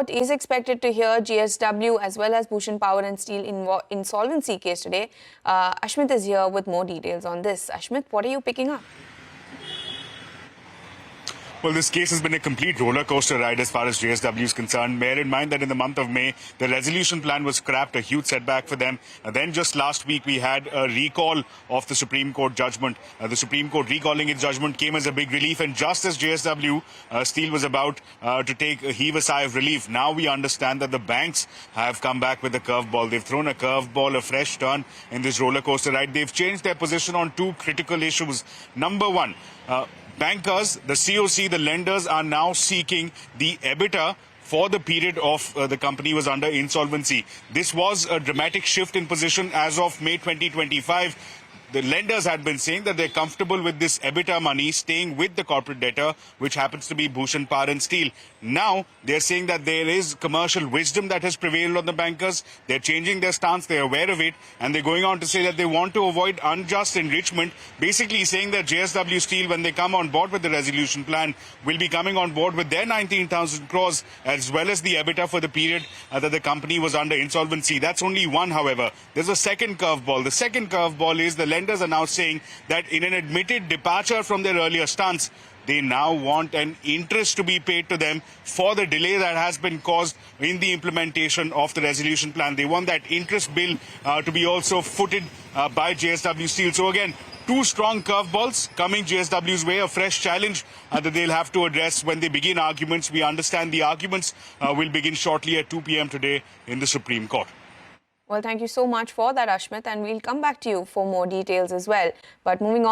Court is expected to hear JSW as well as Bhushan Power and Steel insolvency case today. Ashmit is here with more details on this. Ashmit, what are you picking up? Well, this case has been a complete roller coaster ride as far as JSW is concerned. Bear in mind that in the month of May, the resolution plan was scrapped, a huge setback for them. And then just last week, we had a recall of the Supreme Court judgment. The Supreme Court recalling its judgment came as a big relief. And just as JSW Steel was about to heave a sigh of relief, now we understand that the banks have come back with a curveball. They've thrown a curveball, a fresh turn in this roller coaster ride. They've changed their position on two critical issues. Number one, bankers, the COC, the lenders are now seeking the EBITDA for the period of the company was under insolvency. This was a dramatic shift in position as of May 2025. The lenders had been saying that they're comfortable with this EBITDA money staying with the corporate debtor, which happens to be Bhushan Power and Steel. Now, they're saying that there is commercial wisdom that has prevailed on the bankers. They're changing their stance. They're aware of it. And they're going on to say that they want to avoid unjust enrichment, basically saying that JSW Steel, when they come on board with the resolution plan, will be coming on board with their 19,000 crores as well as the EBITDA for the period that the company was under insolvency. That's only one, however. There's a second curveball. The second curveball is the lenders are now saying that in an admitted departure from their earlier stance, they now want an interest to be paid to them for the delay that has been caused in the implementation of the resolution plan. They want that interest bill to be also footed by JSW Steel. So again, two strong curveballs coming JSW's way, a fresh challenge that they'll have to address when they begin arguments. We understand the arguments will begin shortly at 2 p.m. today in the Supreme Court. Well, thank you so much for that, Ashmit, and we'll come back to you for more details as well. But moving on.